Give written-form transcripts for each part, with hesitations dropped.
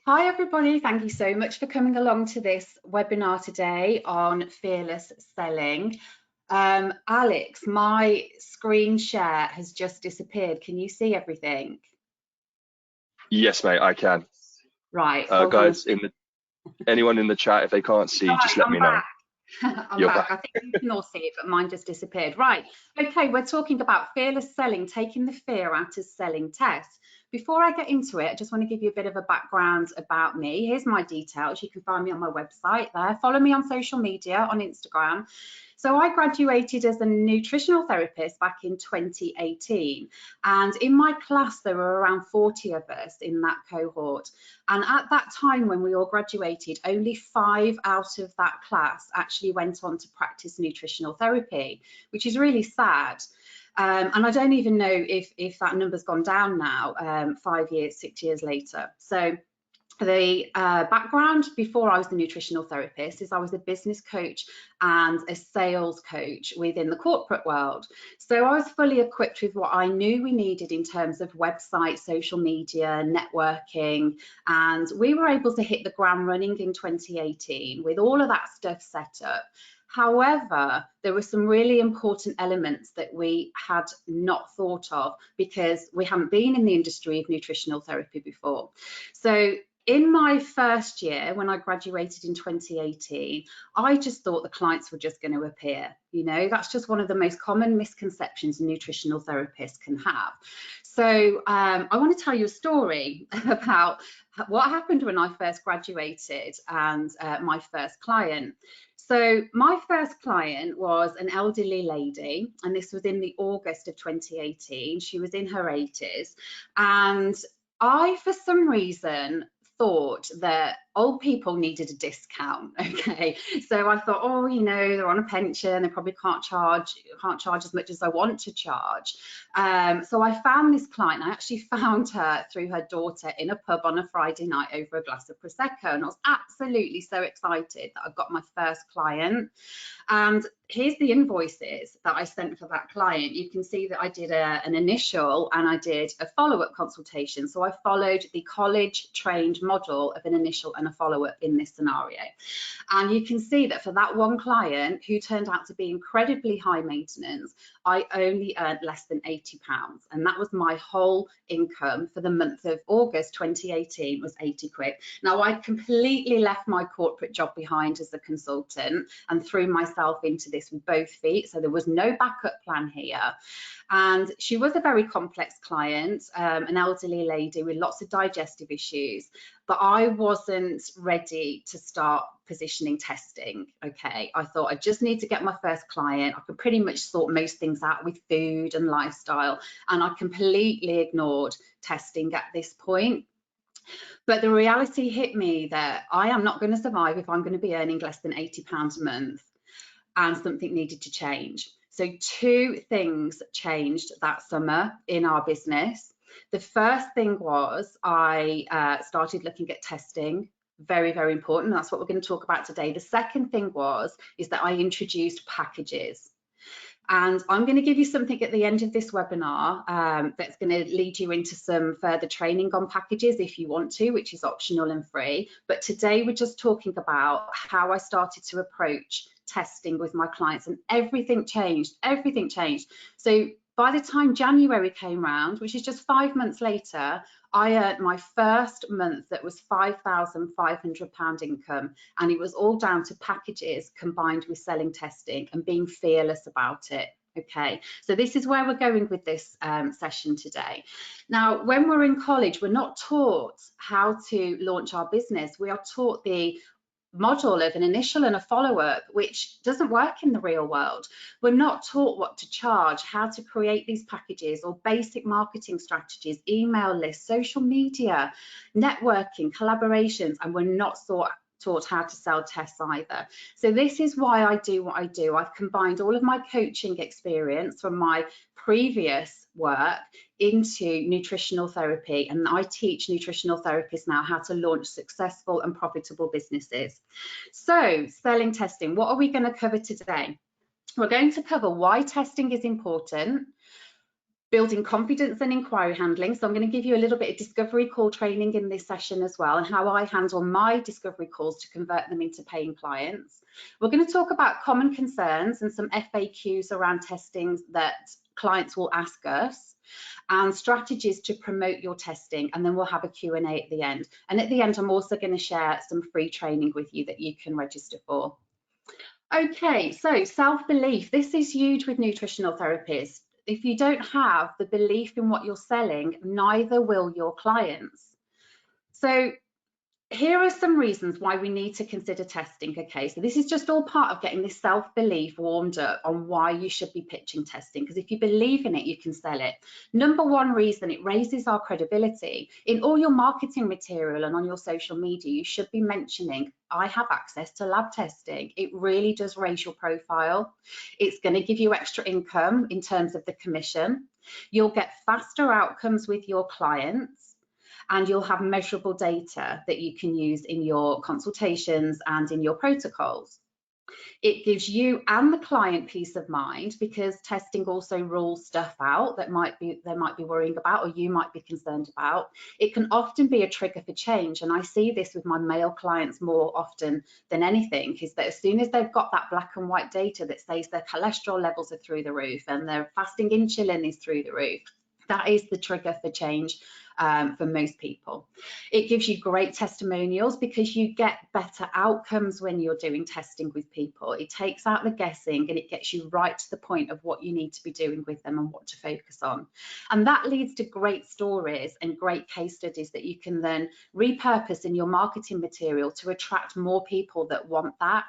Hi everybody, thank you so much for coming along to this webinar today on fearless selling. Alex, my screen share has just disappeared. Can you see everything? Yes, mate, I can. Right, guys, anyone in the chat, if they can't see, just let me know. I'm back. I think you can all see it, but mine just disappeared. Right. Okay, we're talking about fearless selling, taking the fear out of selling tests. Before I get into it, I just want to give you a bit of a background about me. Here's my details. You can find me on my website there. Follow me on social media, on Instagram. So I graduated as a nutritional therapist back in 2018. And in my class, there were around 40 of us in that cohort. And at that time, when we all graduated, only 5 out of that class actually went on to practice nutritional therapy, which is really sad. And I don't even know if that number's gone down now, 5 years, 6 years later. So the background before I was the nutritional therapist is I was a business coach and a sales coach within the corporate world. So I was fully equipped with what I knew we needed in terms of website, social media, networking, and we were able to hit the ground running in 2018 with all of that stuff set up. However, there were some really important elements that we had not thought of because we hadn't been in the industry of nutritional therapy before. So in my first year, when I graduated in 2018, I just thought the clients were just going to appear. You know, that's just one of the most common misconceptions a nutritional therapist can have. So I want to tell you a story about what happened when I first graduated and my first client. So my first client was an elderly lady, and this was in the August of 2018. She was in her 80s, and I, for some reason, thought that old people needed a discount. Okay, so I thought, oh, you know, they're on a pension, they probably can't charge as much as I want to charge. So I found this client. I actually found her through her daughter in a pub on a Friday night over a glass of Prosecco, and I was absolutely so excited that I got my first client. And here's the invoices that I sent for that client. You can see that I did an initial and I did a follow-up consultation. So I followed the college trained model of an initial and a follow-up in this scenario. And you can see that for that one client who turned out to be incredibly high maintenance, I only earned less than £80. And that was my whole income for the month of August 2018 was 80 quid. Now I completely left my corporate job behind as a consultant and threw myself into this with both feet. So there was no backup plan here. And she was a very complex client, an elderly lady with lots of digestive issues, but I wasn't ready to start positioning testing. Okay, I thought I just need to get my first client. I could pretty much sort most things out with food and lifestyle, and I completely ignored testing at this point. But the reality hit me that I am not going to survive if I'm going to be earning less than £80 a month, and something needed to change. So 2 things changed that summer in our business. The first thing was I started looking at testing. Very, very important. That's what we're going to talk about today. The second thing is that I introduced packages. And I'm going to give you something at the end of this webinar that's going to lead you into some further training on packages if you want to, which is optional and free. But today we're just talking about how I started to approach testing with my clients, and everything changed. Everything changed. So by the time January came round, which is just 5 months later, I earned my first month that was £5,500 income, and it was all down to packages combined with selling testing and being fearless about it. Okay, so this is where we're going with this session today. Now, when we're in college, we're not taught how to launch our business. We are taught the model of an initial and a follow-up, which doesn't work in the real world. We're not taught what to charge, how to create these packages or basic marketing strategies, email lists, social media, networking, collaborations, and we're not taught how to sell tests either. So this is why I do what I do. I've combined all of my coaching experience from my previous work into nutritional therapy, and I teach nutritional therapists now how to launch successful and profitable businesses. So selling testing, what are we going to cover today? We're going to cover why testing is important, building confidence and inquiry handling. So I'm going to give you a little bit of discovery call training in this session as well, and how I handle my discovery calls to convert them into paying clients. We're going to talk about common concerns and some FAQs around testing that clients will ask us, and strategies to promote your testing, and then we'll have a Q&A at the end. And at the end, I'm also going to share some free training with you that you can register for. Okay, so self-belief. This is huge with nutritional therapists. If you don't have the belief in what you're selling, neither will your clients. So here are some reasons why we need to consider testing. Okay, so this is just all part of getting this self-belief warmed up on why you should be pitching testing, because if you believe in it, you can sell it. Number one reason, it raises our credibility. In all your marketing material and on your social media, you should be mentioning, I have access to lab testing. It really does raise your profile. It's going to give you extra income in terms of the commission. You'll get faster outcomes with your clients, and you'll have measurable data that you can use in your consultations and in your protocols. It gives you and the client peace of mind, because testing also rules stuff out that they might be worrying about, or you might be concerned about. It can often be a trigger for change, and I see this with my male clients more often than anything, is that as soon as they've got that black and white data that says their cholesterol levels are through the roof and their fasting insulin is through the roof, that is the trigger for change for most people. It gives you great testimonials, because you get better outcomes when you're doing testing with people. It takes out the guessing, and it gets you right to the point of what you need to be doing with them and what to focus on. And that leads to great stories and great case studies that you can then repurpose in your marketing material to attract more people that want that.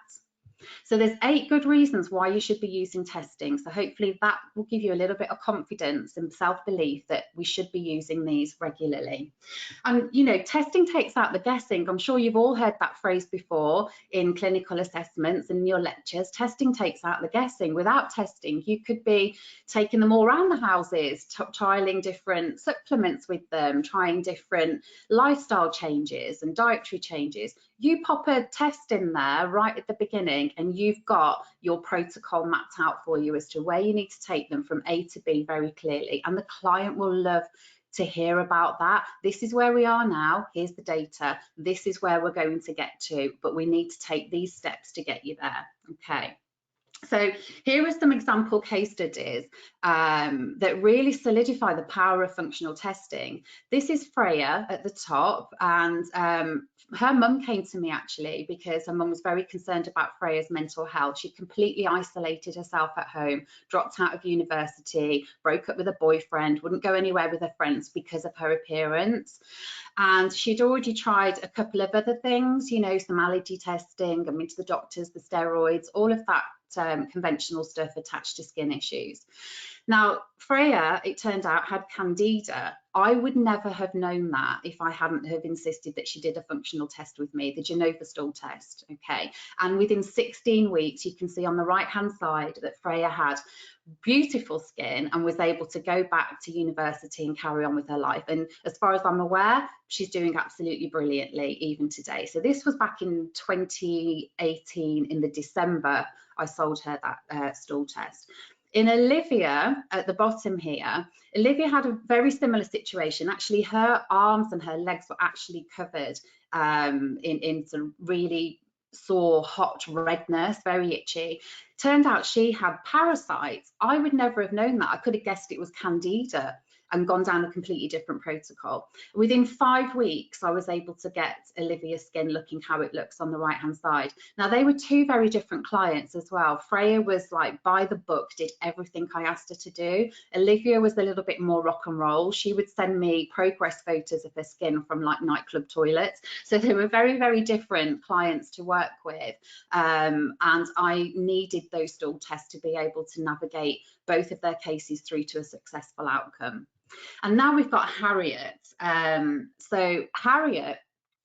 So there's 8 good reasons why you should be using testing. So hopefully that will give you a little bit of confidence and self-belief that we should be using these regularly. And, you know, testing takes out the guessing. I'm sure you've all heard that phrase before in clinical assessments and in your lectures. Testing takes out the guessing. Without testing, you could be taking them all around the houses, trialing different supplements with them, trying different lifestyle changes and dietary changes. You pop a test in there right at the beginning, and you've got your protocol mapped out for you as to where you need to take them from A to B very clearly, and the client will love to hear about that. This is where we are now, here's the data, this is where we're going to get to, but we need to take these steps to get you there. Okay. So here are some example case studies that really solidify the power of functional testing. This is Freya at the top, and her mum came to me actually because her mum was very concerned about Freya's mental health. She completely isolated herself at home, dropped out of university, broke up with a boyfriend, wouldn't go anywhere with her friends because of her appearance. And she'd already tried a couple of other things, you know, some allergy testing, going to the doctors, the steroids, all of that conventional stuff attached to skin issues. Now, Freya, it turned out, had candida. I would never have known that if I hadn't have insisted that she did a functional test with me, the Genova stool test, okay? And within 16 weeks, you can see on the right-hand side that Freya had beautiful skin and was able to go back to university and carry on with her life. And as far as I'm aware, she's doing absolutely brilliantly even today. So this was back in 2018 in the December I sold her that stool test. In Olivia, at the bottom here, Olivia had a very similar situation. Actually, her arms and her legs were actually covered in some really sore, hot redness, very itchy. Turned out she had parasites. I would never have known that. I could have guessed it was candida and gone down a completely different protocol. Within 5 weeks, I was able to get Olivia's skin looking how it looks on the right-hand side. Now, they were 2 very different clients as well. Freya was like by the book, did everything I asked her to do. Olivia was a little bit more rock and roll. She would send me progress photos of her skin from like nightclub toilets. So they were very, very different clients to work with. And I needed those stool tests to be able to navigate both of their cases through to a successful outcome. And now we've got Harriet. So Harriet,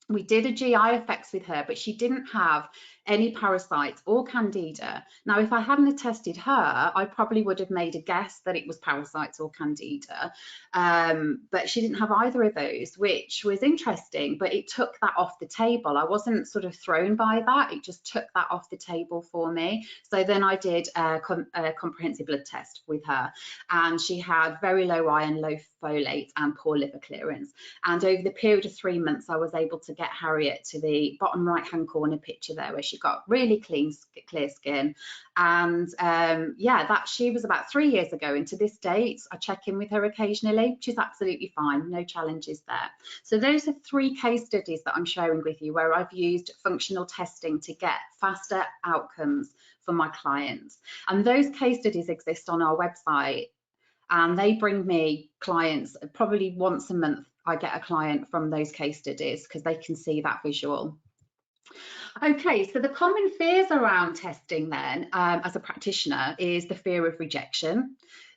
we did a GI effects with her, but she didn't have any parasites or candida. Now, if I hadn't tested her, I probably would have made a guess that it was parasites or candida, but she didn't have either of those, which was interesting, but it took that off the table. I wasn't sort of thrown by that, it just took that off the table for me. So then I did a comprehensive blood test with her, and she had very low iron, low folate and poor liver clearance. And over the period of 3 months, I was able to get Harriet to the bottom right hand corner picture there, where she got really clear skin. And yeah, that she was about 3 years ago, and to this date I check in with her occasionally. She's absolutely fine, no challenges there. So those are 3 case studies that I'm sharing with you where I've used functional testing to get faster outcomes for my clients. And those case studies exist on our website, and they bring me clients probably once a month. I get a client from those case studies because they can see that visual. Okay, so the common fears around testing then, as a practitioner, is the fear of rejection,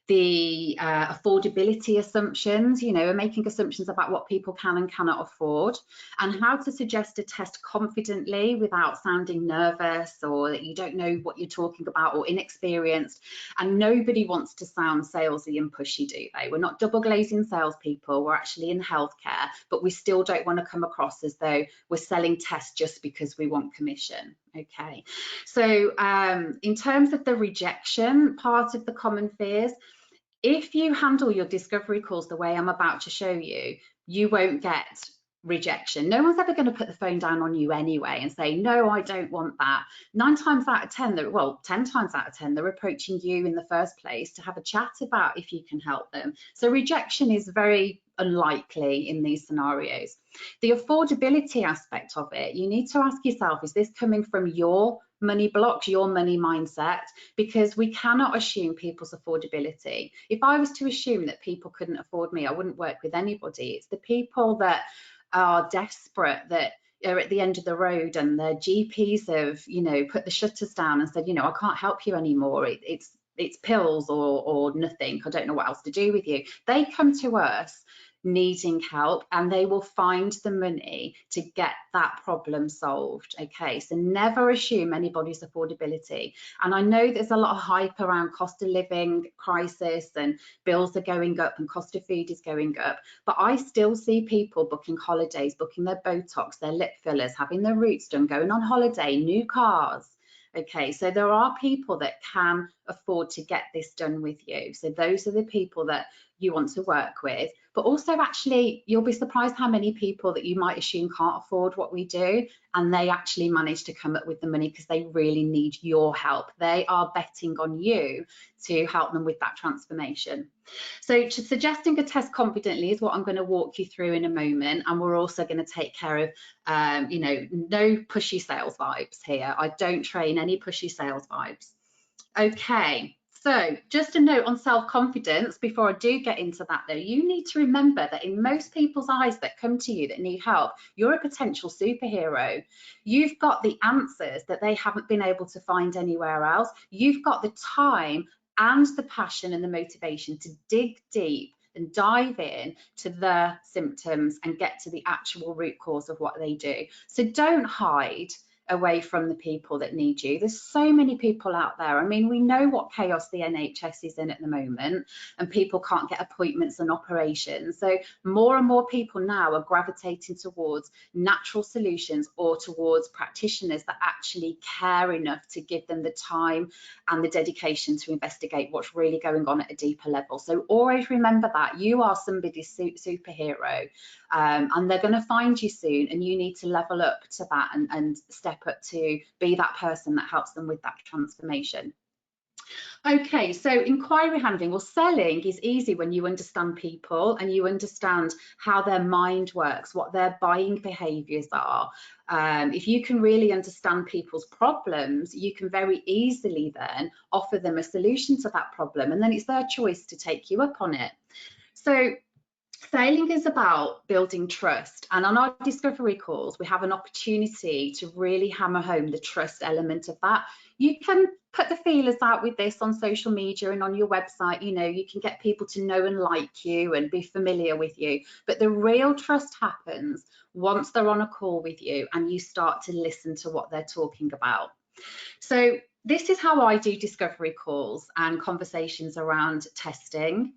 the affordability assumptions, making assumptions about what people can and cannot afford, and how to suggest a test confidently without sounding nervous or that you don't know what you're talking about or inexperienced. And nobody wants to sound salesy and pushy, do they? We're not double glazing salespeople, we're actually in healthcare, but we still don't want to come across as though we're selling tests just because we want commission. Okay, so in terms of the rejection part of the common fears, if you handle your discovery calls the way I'm about to show you, you won't get rejection. No one's ever going to put the phone down on you anyway and say, no, I don't want that. 9 times out of 10, well, 10 times out of 10, they're approaching you in the first place to have a chat about if you can help them. So rejection is very unlikely in these scenarios. The affordability aspect of it, you need to ask yourself, is this coming from your money blocks, your money mindset? Because we cannot assume people's affordability. If I was to assume that people couldn't afford me, I wouldn't work with anybody. It's the people that are desperate, that are at the end of the road, and their GPs have, put the shutters down and said, I can't help you anymore. It's pills or nothing. I don't know what else to do with you. They come to us needing help, and they will find the money to get that problem solved. Okay, so never assume anybody's affordability. And I know there's a lot of hype around cost of living crisis, and bills are going up and cost of food is going up, but I still see people booking holidays, booking their Botox, their lip fillers, having their roots done, going on holiday, new cars. Okay, so there are people that can afford to get this done with you. So those are the people that you want to work with. But also, actually, you'll be surprised how many people that you might assume can't afford what we do, and they actually manage to come up with the money because they really need your help. They are betting on you to help them with that transformation. So suggesting a test confidently is what I'm going to walk you through in a moment, and we're also going to take care of no pushy sales vibes here. I don't train any pushy sales vibes. Okay, so just a note on self-confidence before I do get into that though. You need to remember that in most people's eyes that come to you that need help, you're a potential superhero. You've got the answers that they haven't been able to find anywhere else. You've got the time and the passion and the motivation to dig deep and dive in to the symptoms and get to the actual root cause of what they do. So don't hide away from the people that need you. There's so many people out there. I mean, we know what chaos the NHS is in at the moment, and people can't get appointments and operations. So more and more people now are gravitating towards natural solutions or towards practitioners that actually care enough to give them the time and the dedication to investigate what's really going on at a deeper level. So always remember that you are somebody's superhero, and they're going to find you soon, and you need to level up to that and step up to be that person that helps them with that transformation. Okay, so inquiry handling. Well, selling is easy when you understand people and you understand how their mind works, what their buying behaviors are. If you can really understand people's problems, you can very easily then offer them a solution to that problem, and then it's their choice to take you up on it. So Sailing is about building trust, and on our discovery calls we have an opportunity to really hammer home the trust element of that. You can put the feelers out with this on social media and on your website, you know, you can get people to know and like you and be familiar with you, but the real trust happens once they're on a call with you and you start to listen to what they're talking about. So this is how I do discovery calls and conversations around testing.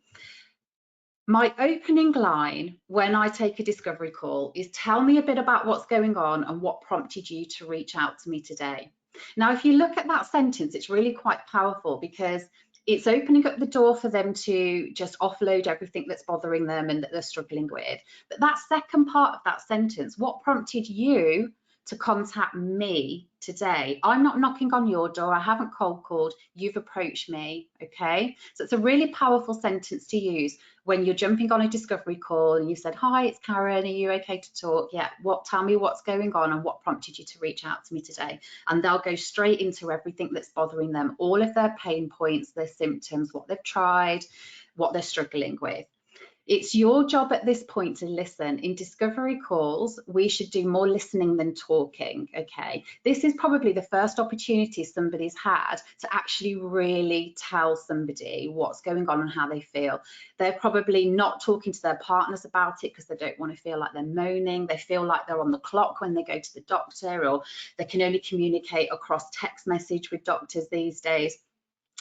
My opening line when I take a discovery call is, tell me a bit about what's going on and what prompted you to reach out to me today. Now, if you look at that sentence, it's really quite powerful because it's opening up the door for them to just offload everything that's bothering them and that they're struggling with. But that second part of that sentence, what prompted you to contact me today? I'm not knocking on your door, I haven't cold called, you've approached me, okay? So it's a really powerful sentence to use when you're jumping on a discovery call and you said, hi, it's Karen, are you okay to talk? Yeah, tell me what's going on and what prompted you to reach out to me today? And they'll go straight into everything that's bothering them, all of their pain points, their symptoms, what they've tried, what they're struggling with. It's your job at this point to listen. In discovery calls, we should do more listening than talking, okay? This is probably the first opportunity somebody's had to actually really tell somebody what's going on and how they feel. They're probably not talking to their partners about it because they don't want to feel like they're moaning. They feel like they're on the clock when they go to the doctor, or they can only communicate across text message with doctors these days.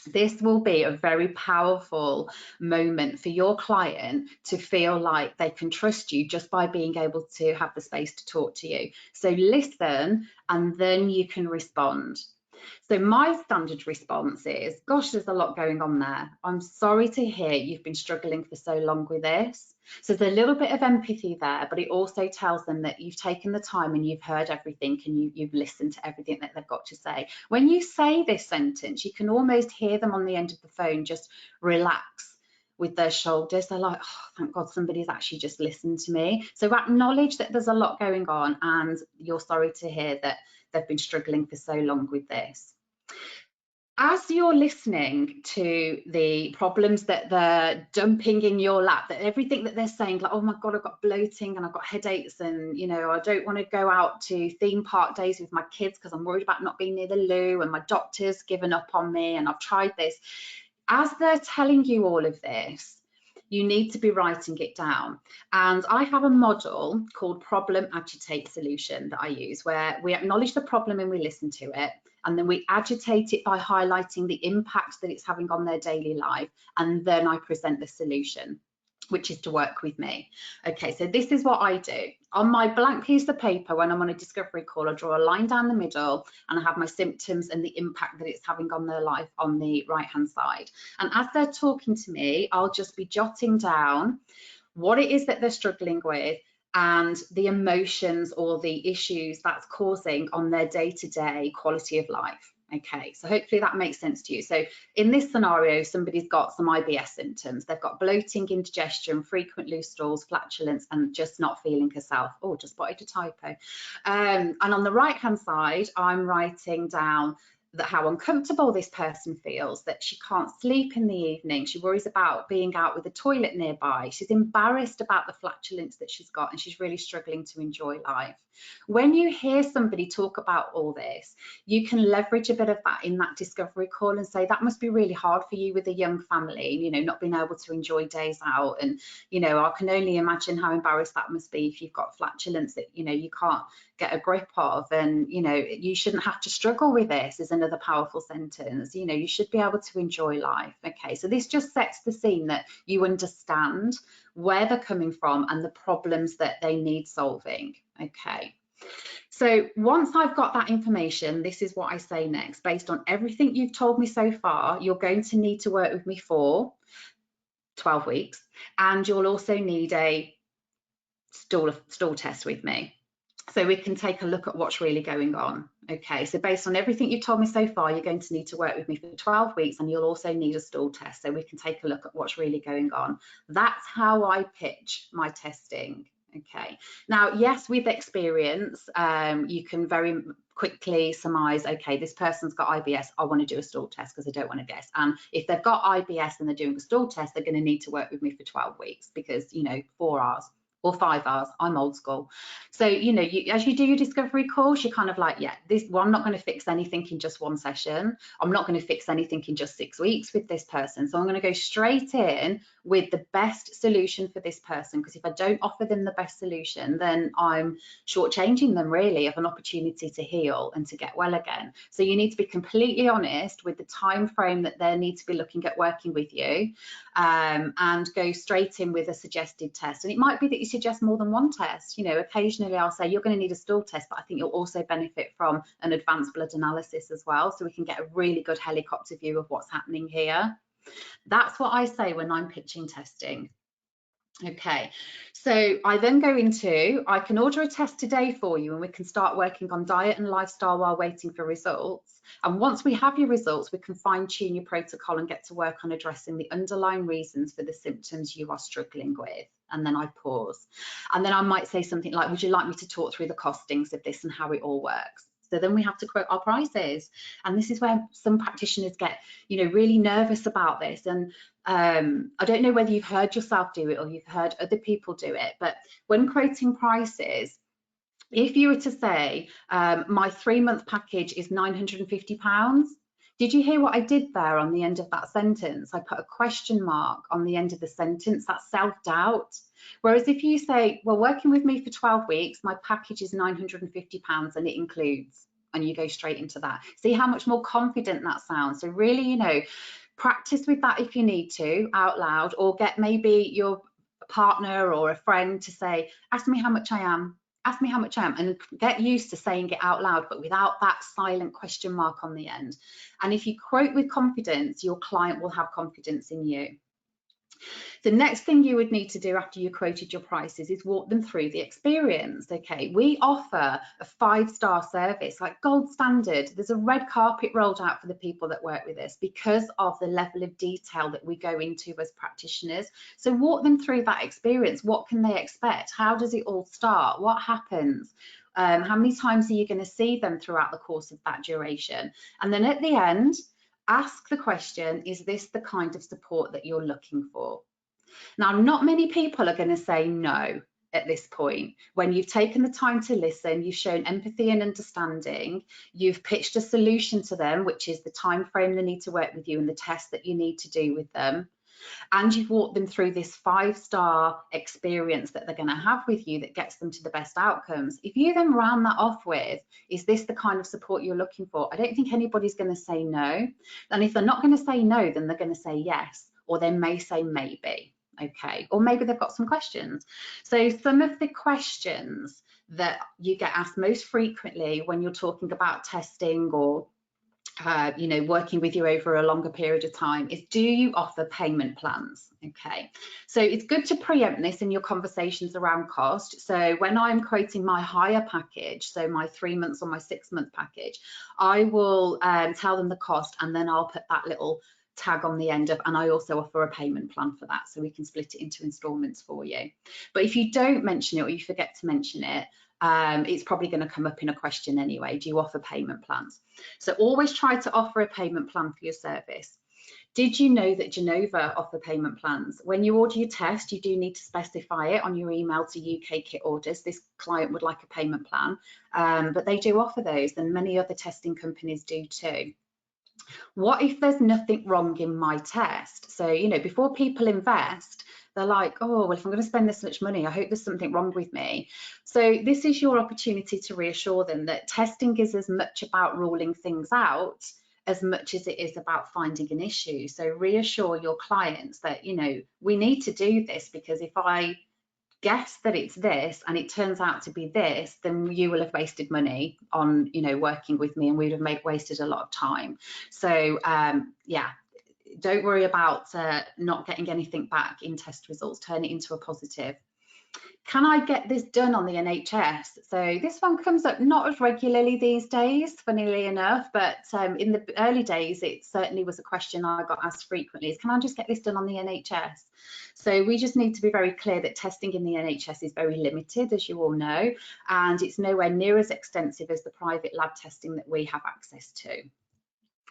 This will be a very powerful moment for your client to feel like they can trust you just by being able to have the space to talk to you. So listen, and then you can respond. So my standard response is, gosh, there's a lot going on there. I'm sorry to hear you've been struggling for so long with this. So there's a little bit of empathy there, but it also tells them that you've taken the time and you've heard everything and you've listened to everything that they've got to say. When you say this sentence, you can almost hear them on the end of the phone just relax with their shoulders. They're like, oh, thank God somebody's actually just listened to me. So acknowledge that there's a lot going on and you're sorry to hear that they've been struggling for so long with this. As you're listening to the problems that they're dumping in your lap, that everything that they're saying, like, oh my God, I've got bloating and I've got headaches, and you know, I don't want to go out to theme park days with my kids because I'm worried about not being near the loo, and my doctor's given up on me, and I've tried this. As they're telling you all of this, you need to be writing it down. And I have a model called Problem, Agitate, Solution that I use, where we acknowledge the problem and we listen to it. And then we agitate it by highlighting the impact that it's having on their daily life. And then I present the solution, which is to work with me. Okay, so this is what I do. On my blank piece of paper, when I'm on a discovery call, I draw a line down the middle and I have my symptoms and the impact that it's having on their life on the right-hand side. And as they're talking to me, I'll just be jotting down what it is that they're struggling with and the emotions or the issues that's causing on their day-to-day quality of life. Okay, so hopefully that makes sense to you. So in this scenario, somebody's got some IBS symptoms. They've got bloating, indigestion, frequent loose stools, flatulence, and just not feeling herself. Oh, just spotted a typo. And on the right-hand side, I'm writing down that how uncomfortable this person feels, that she can't sleep in the evening, she worries about being out with a toilet nearby, she's embarrassed about the flatulence that she's got, and she's really struggling to enjoy life. When you hear somebody talk about all this, you can leverage a bit of that in that discovery call and say, that must be really hard for you with a young family, you know, not being able to enjoy days out, and you know, I can only imagine how embarrassed that must be if you've got flatulence that, you know, you can't get a grip of, and you know, you shouldn't have to struggle with this, is another powerful sentence. You know, you should be able to enjoy life. Okay, so this just sets the scene that you understand where they're coming from and the problems that they need solving. Okay, so once I've got that information, this is what I say next. Based on everything you've told me so far, you're going to need to work with me for 12 weeks, and you'll also need a stool test with me, so we can take a look at what's really going on. Okay, so based on everything you've told me so far, you're going to need to work with me for 12 weeks, and you'll also need a stool test, so we can take a look at what's really going on. That's how I pitch my testing. Okay, now, yes, with experience, you can very quickly surmise, okay, this person's got IBS, I want to do a stool test because I don't want to guess. And if they've got IBS and they're doing a stool test, they're going to need to work with me for 12 weeks because, you know, 4 hours or 5 hours. I'm old school. So, you know, as you do your discovery course, you're kind of like, yeah, well, I'm not going to fix anything in just one session. I'm not going to fix anything in just 6 weeks with this person. So I'm going to go straight in with the best solution for this person, because if I don't offer them the best solution, then I'm shortchanging them really of an opportunity to heal and to get well again. So you need to be completely honest with the time frame that they need to be looking at working with you, and go straight in with a suggested test. And it might be that you suggest more than one test. You know, occasionally I'll say you're going to need a stool test, but I think you'll also benefit from an advanced blood analysis as well, so we can get a really good helicopter view of what's happening here. That's what I say when I'm pitching testing. Okay, so I then go into, I can order a test today for you and we can start working on diet and lifestyle while waiting for results. And once we have your results, we can fine tune your protocol and get to work on addressing the underlying reasons for the symptoms you are struggling with. And then I pause. And then I might say something like, would you like me to talk through the costings of this and how it all works? So then we have to quote our prices. And this is where some practitioners get, you know, really nervous about this. And I don't know whether you've heard yourself do it or you've heard other people do it, but when quoting prices, if you were to say, my 3-month package is £950, did you hear what I did there on the end of that sentence? I put a question mark on the end of the sentence. That's self-doubt. Whereas if you say, well, working with me for 12 weeks, my package is £950 and it includes, and you go straight into that. See how much more confident that sounds. So really, you know, practice with that if you need to out loud, or get maybe your partner or a friend to say, ask me how much I am. Ask me how much I am, and get used to saying it out loud, but without that silent question mark on the end. And if you quote with confidence, your client will have confidence in you. The next thing you would need to do after you quoted your prices is walk them through the experience. Okay, we offer a 5-star service, like gold standard. There's a red carpet rolled out for the people that work with us because of the level of detail that we go into as practitioners. So walk them through that experience. What can they expect? How does it all start? What happens? How many times are you going to see them throughout the course of that duration? And then at the end, ask the question, is this the kind of support that you're looking for? Now, not many people are going to say no at this point. When you've taken the time to listen, you've shown empathy and understanding, you've pitched a solution to them, which is the time frame they need to work with you and the test that you need to do with them, and you've walked them through this 5-star experience that they're going to have with you that gets them to the best outcomes. If you then round that off with, is this the kind of support you're looking for? I don't think anybody's going to say no. And if they're not going to say no, then they're going to say yes, or they may say maybe. Okay, or maybe they've got some questions. So some of the questions that you get asked most frequently when you're talking about testing or you know, working with you over a longer period of time is, do you offer payment plans? Okay, so it's good to preempt this in your conversations around cost. So when I'm quoting my higher package, so my 3 months or my 6-month package, I will tell them the cost, and then I'll put that little tag on the end of, and I also offer a payment plan for that, so we can split it into installments for you. But if you don't mention it or you forget to mention it, it's probably going to come up in a question anyway. Do you offer payment plans? So always try to offer a payment plan for your service. Did you know that Genova offer payment plans? When you order your test, you do need to specify it on your email to UK Kit Orders. This client would like a payment plan, but they do offer those, and many other testing companies do too. What if there's nothing wrong in my test? So, you know, before people invest, they're like, oh, well, if I'm going to spend this much money, I hope there's something wrong with me. So this is your opportunity to reassure them that testing is as much about ruling things out as much as it is about finding an issue. So reassure your clients that, you know, we need to do this, because if I guess that it's this and it turns out to be this, then you will have wasted money on, you know, working with me, and we'd have wasted a lot of time. So yeah, don't worry about not getting anything back in test results. Turn it into a positive. Can I get this done on the NHS? So this one comes up not as regularly these days, funnily enough, but in the early days, it certainly was a question I got asked frequently, is can I just get this done on the NHS? So we just need to be very clear that testing in the NHS is very limited, as you all know, and it's nowhere near as extensive as the private lab testing that we have access to.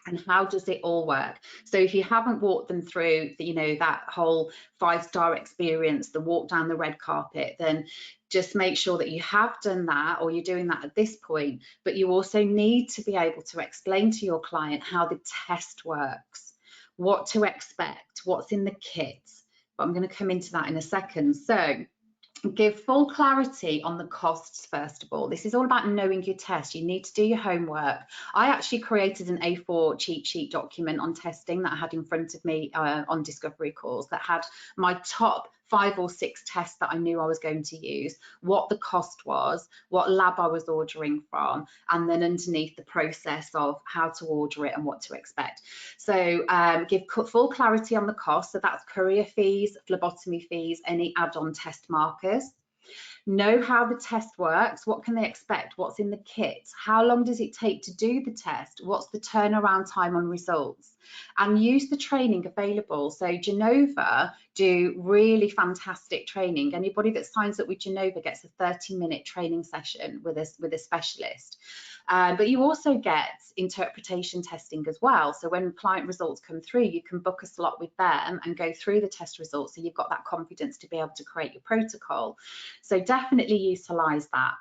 And how does it all work? So if you haven't walked them through, you know, that whole 5-star experience, the walk down the red carpet, then just make sure that you have done that, or you're doing that at this point. But you also need to be able to explain to your client how the test works, what to expect, what's in the kit. But I'm going to come into that in a second. So give full clarity on the costs first of all. This is all about knowing your test. You need to do your homework. I actually created an A4 cheat sheet document on testing that I had in front of me on discovery calls that had my top 5 or 6 tests that I knew I was going to use, what the cost was, what lab I was ordering from, and then underneath the process of how to order it and what to expect. So give full clarity on the cost. So that's courier fees, phlebotomy fees, any add-on test markers. Know how the test works, what can they expect, what's in the kit, how long does it take to do the test, what's the turnaround time on results, and use the training available. So Genova do really fantastic training. Anybody that signs up with Genova gets a 30-minute training session with a specialist. But you also get interpretation testing as well. So when client results come through, you can book a slot with them and go through the test results, so you've got that confidence to be able to create your protocol. So definitely utilize that.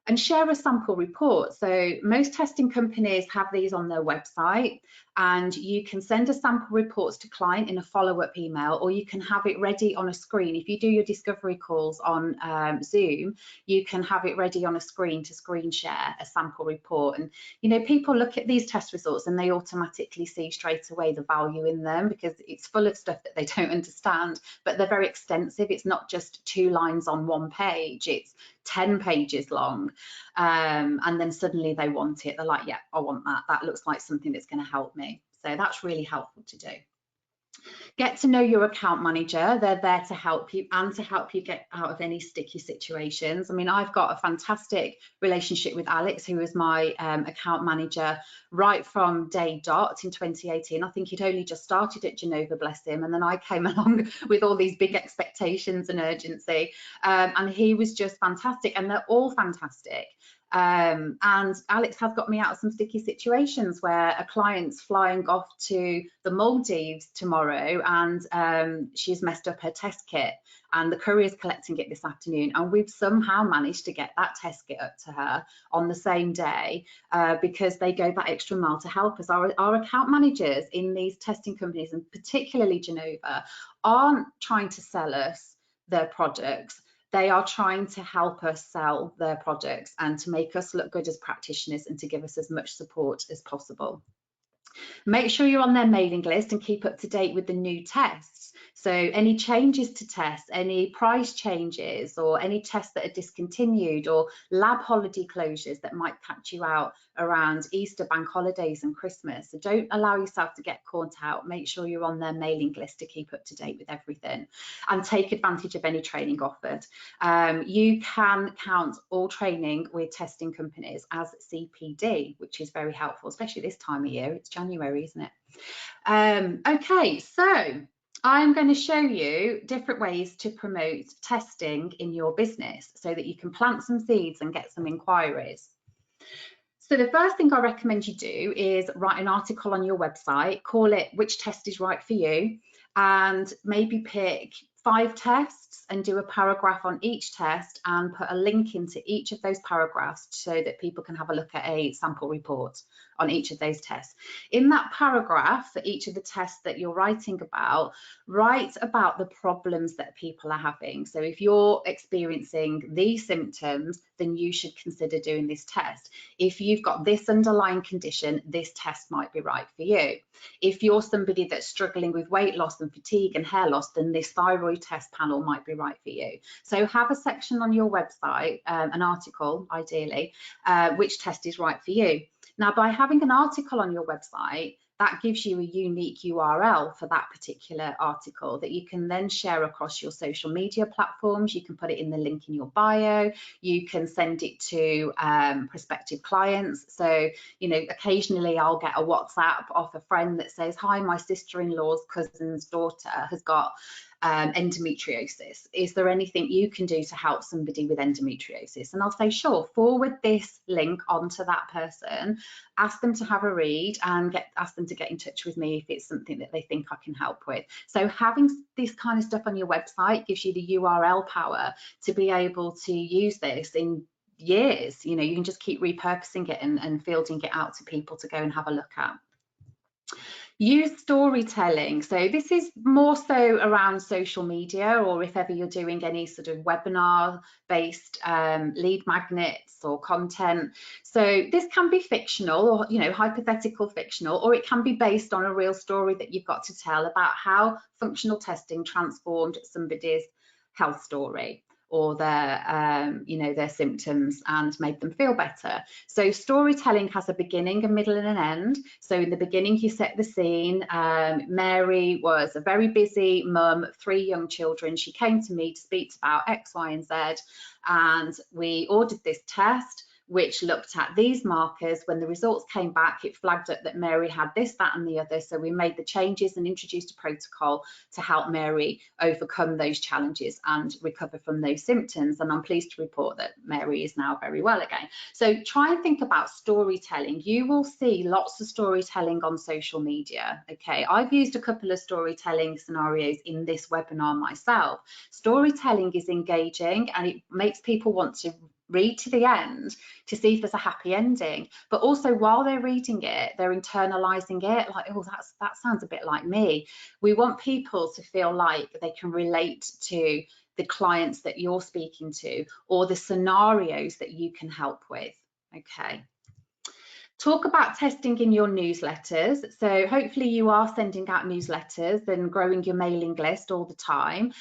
And share a sample report. So most testing companies have these on their website, and you can send a sample reports to client in a follow-up email, or you can have it ready on a screen. If you do your discovery calls on Zoom, you can have it ready on a screen to screen share a sample report. And you know, people look at these test results and they automatically see straight away the value in them, because it's full of stuff that they don't understand, but they're very extensive. It's not just 2 lines on 1 page, it's 10 pages long. And then suddenly they want it. They're like, yeah, I want that. That looks like something that's going to help me. So that's really helpful to do. Get to know your account manager. They're there to help you and to help you get out of any sticky situations. I mean, I've got a fantastic relationship with Alex, who was my account manager right from day dot in 2018. I think he'd only just started at Genova, bless him, and then I came along with all these big expectations and urgency, and he was just fantastic, and they're all fantastic. And Alex has got me out of some sticky situations where a client's flying off to the Maldives tomorrow, and she's messed up her test kit, and the courier's collecting it this afternoon, and we've somehow managed to get that test kit up to her on the same day, because they go that extra mile to help us. Our account managers in these testing companies, and particularly Genova, aren't trying to sell us their products. They are trying to help us sell their products and to make us look good as practitioners and to give us as much support as possible. Make sure you're on their mailing list and keep up to date with the new tests. So any changes to tests, any price changes, or any tests that are discontinued, or lab holiday closures that might catch you out around Easter, bank holidays and Christmas. So don't allow yourself to get caught out. Make sure you're on their mailing list to keep up to date with everything, and take advantage of any training offered. You can count all training with testing companies as CPD, which is very helpful, especially this time of year. It's January, isn't it? Okay, so I'm going to show you different ways to promote testing in your business so that you can plant some seeds and get some inquiries. So the first thing I recommend you do is write an article on your website, call it "Which Test is Right for You?" and maybe pick 5 tests and do a paragraph on each test and put a link into each of those paragraphs so that people can have a look at a sample report on each of those tests. In that paragraph for each of the tests that you're writing about, write about the problems that people are having. So if you're experiencing these symptoms, then you should consider doing this test. If you've got this underlying condition, this test might be right for you. If you're somebody that's struggling with weight loss and fatigue and hair loss, then this thyroid test panel might be right for you. So have a section on your website, an article ideally, which test is right for you. Now, by having an article on your website, that gives you a unique URL for that particular article that you can then share across your social media platforms. You can put it in the link in your bio. You can send it to prospective clients. So, you know, occasionally I'll get a WhatsApp off a friend that says, hi, my sister-in-law's cousin's daughter has got endometriosis. Is there anything you can do to help somebody with endometriosis? And I'll say, sure, forward this link onto that person, ask them to have a read, and ask them to get in touch with me if it's something that they think I can help with. So having this kind of stuff on your website gives you the URL power to be able to use this in years. You know, you can just keep repurposing it and fielding it out to people to go and have a look at. Use storytelling. So this is more so around social media, or if ever you're doing any sort of webinar based lead magnets or content. So this can be fictional, or, you know, hypothetical fictional, or it can be based on a real story that you've got to tell about how functional testing transformed somebody's health story, or their, you know, their symptoms, and made them feel better. So storytelling has a beginning, a middle, and an end. So in the beginning, you set the scene. Mary was a very busy mum, 3 young children. She came to me to speak about X, Y, and Z, and we ordered this test, which looked at these markers. When the results came back, it flagged up that Mary had this, that, and the other. So we made the changes and introduced a protocol to help Mary overcome those challenges and recover from those symptoms. And I'm pleased to report that Mary is now very well again. So try and think about storytelling. You will see lots of storytelling on social media. Okay, I've used a couple of storytelling scenarios in this webinar myself. Storytelling is engaging, and it makes people want to read to the end to see if there's a happy ending, but also while they're reading it, they're internalizing it, like, oh, that sounds a bit like me. We want people to feel like they can relate to the clients that you're speaking to, or the scenarios that you can help with. Okay. Talk about testing in your newsletters. So hopefully you are sending out newsletters and growing your mailing list all the time.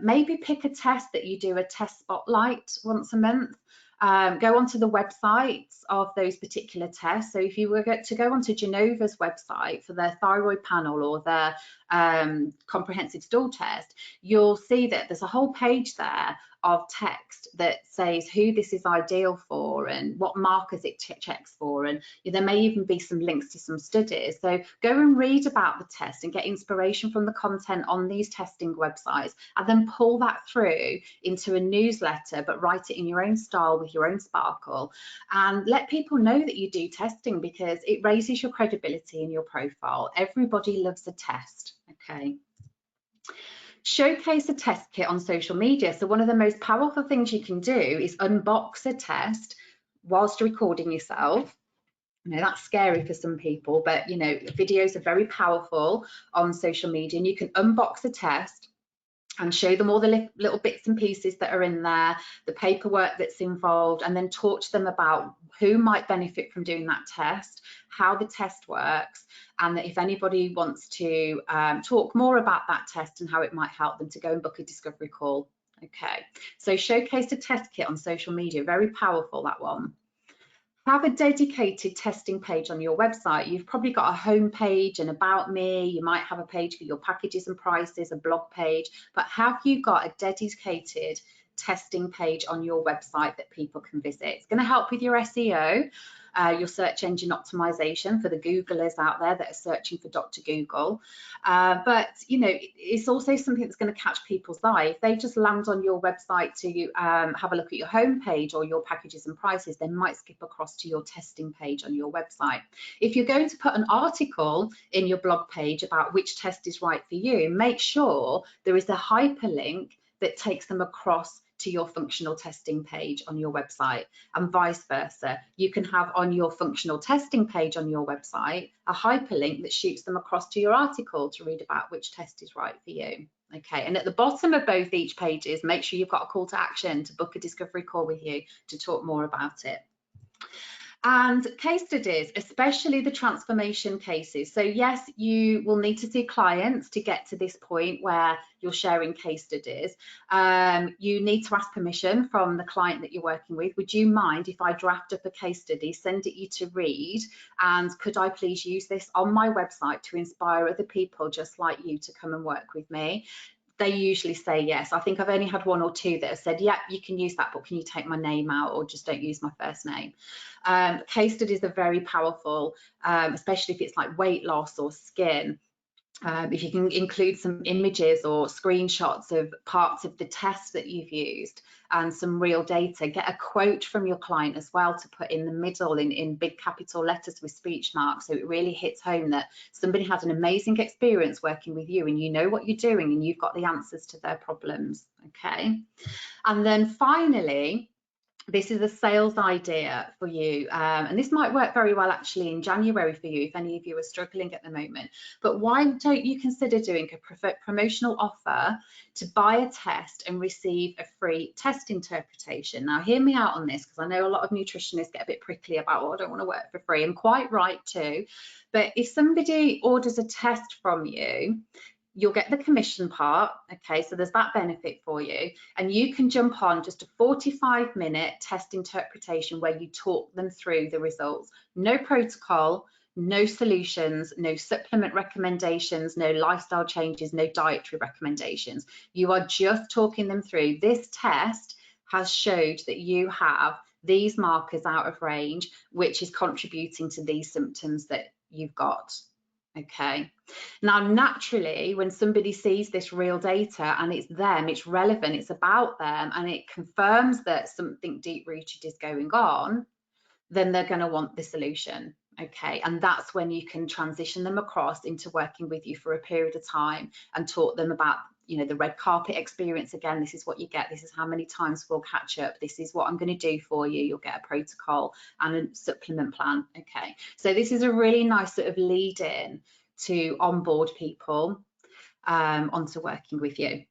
Maybe pick a test that you do a test spotlight once a month. Go onto the websites of those particular tests. So if you were to go onto Genova's website for their thyroid panel or their comprehensive stool test, you'll see that there's a whole page there of text that says who this is ideal for and what markers it checks for, and there may even be some links to some studies. So go and read about the test and get inspiration from the content on these testing websites, and then pull that through into a newsletter, but write it in your own style with your own sparkle, and let people know that you do testing, because it raises your credibility in your profile. Everybody loves a test. Okay. Showcase a test kit on social media. So one of the most powerful things you can do is unbox a test whilst recording yourself. You know, that's scary for some people, but you know, videos are very powerful on social media, and you can unbox a test and show them all the little bits and pieces that are in there, the paperwork that's involved, and then talk to them about who might benefit from doing that test, how the test works, and that if anybody wants to talk more about that test and how it might help them, to go and book a discovery call. Okay, so showcase a test kit on social media, very powerful, that one. Have a dedicated testing page on your website. You've probably got a home page and about me. You might have a page for your packages and prices, a blog page, but have you got a dedicated testing page on your website that people can visit? It's going to help with your SEO, your search engine optimization for the Googlers out there that are searching for Dr. Google. But you know, it's also something that's going to catch people's eye. If they just land on your website to have a look at your homepage or your packages and prices, they might skip across to your testing page on your website. If you're going to put an article in your blog page about which test is right for you, make sure there is a hyperlink that takes them across to your functional testing page on your website, and vice versa. You can have on your functional testing page on your website a hyperlink that shoots them across to your article to read about which test is right for you. Okay, and at the bottom of both each pages, make sure you've got a call to action to book a discovery call with you to talk more about it. And case studies, especially the transformation cases. So yes, you will need to see clients to get to this point where you're sharing case studies. You need to ask permission from the client that you're working with. Would you mind if I draft up a case study, send it you to read, and could I please use this on my website to inspire other people just like you to come and work with me? They usually say yes. I think I've only had one or two that have said, yeah, you can use that, but can you take my name out, or just don't use my first name? Case studies are very powerful, especially if it's like weight loss or skin. If you can include some images or screenshots of parts of the test that you've used and some real data, get a quote from your client as well to put in the middle in big capital letters with speech marks, so it really hits home that somebody had an amazing experience working with you and you know what you're doing and you've got the answers to their problems. Okay, and then finally, this is a sales idea for you, and this might work very well actually in January for you if any of you are struggling at the moment. But why don't you consider doing a promotional offer to buy a test and receive a free test interpretation? Now hear me out on this, because I know a lot of nutritionists get a bit prickly about, oh, I don't want to work for free, and quite right too. But if somebody orders a test from you, you'll get the commission part, okay, so there's that benefit for you, and you can jump on just a 45-minute test interpretation where you talk them through the results. No protocol, no solutions, no supplement recommendations, no lifestyle changes, no dietary recommendations. You are just talking them through. This test has showed that you have these markers out of range, which is contributing to these symptoms that you've got. Okay, now naturally when somebody sees this real data and it's them, it's relevant, it's about them, and it confirms that something deep rooted is going on, then they're going to want the solution. Okay, and that's when you can transition them across into working with you for a period of time and talk them about, you know, the red carpet experience. Again, this is what you get, this is how many times we'll catch up, this is what I'm going to do for you, you'll get a protocol and a supplement plan. Okay, so this is a really nice sort of lead in to onboard people onto working with you.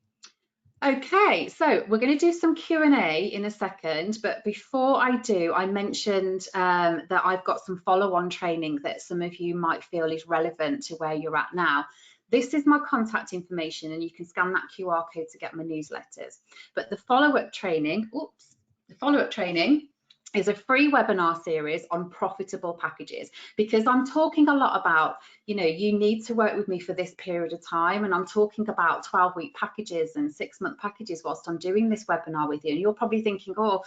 Okay, so we're going to do some Q&A in a second, but before I do, I mentioned that I've got some follow-on training that some of you might feel is relevant to where you're at now. This is my contact information, and you can scan that QR code to get my newsletters. But the follow-up training, is a free webinar series on profitable packages, because I'm talking a lot about, you know, you need to work with me for this period of time, and I'm talking about 12-week packages and 6-month packages whilst I'm doing this webinar with you, and you're probably thinking, oh,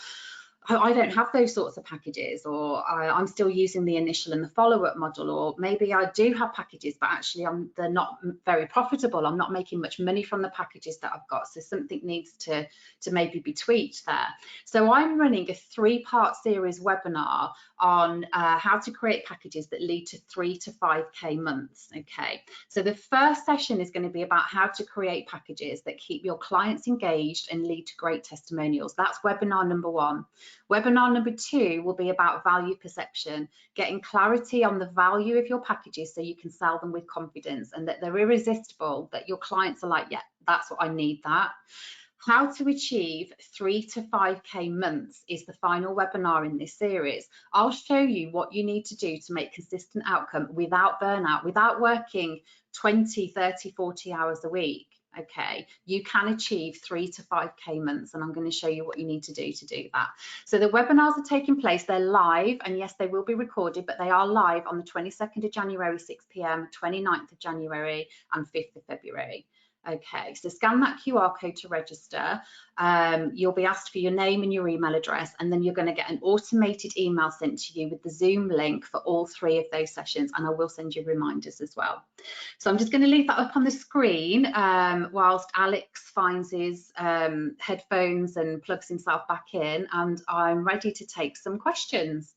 I don't have those sorts of packages, or I'm still using the initial and the follow-up model, or maybe I do have packages but actually they're not very profitable, I'm not making much money from the packages that I've got, so something needs to maybe be tweaked there. So I'm running a 3-part series webinar on how to create packages that lead to 3 to 5k months. Okay, so the first session is going to be about how to create packages that keep your clients engaged and lead to great testimonials. That's webinar number 1. Webinar number 2 will be about value perception, getting clarity on the value of your packages so you can sell them with confidence and that they're irresistible, that your clients are like, yeah, that's what I need that. How to achieve 3 to 5k months is the final webinar in this series. I'll show you what you need to do to make consistent outcome without burnout, without working 20, 30, 40 hours a week. Okay, you can achieve 3 to 5k months, and I'm going to show you what you need to do that. So the webinars are taking place, they're live, and yes, they will be recorded, but they are live on the 22nd of January, 6 p.m, 29th of January and 5th of February. Okay, so scan that QR code to register. You'll be asked for your name and your email address, and then you're going to get an automated email sent to you with the Zoom link for all 3 of those sessions, and I will send you reminders as well. So I'm just going to leave that up on the screen whilst Alex finds his headphones and plugs himself back in, and I'm ready to take some questions.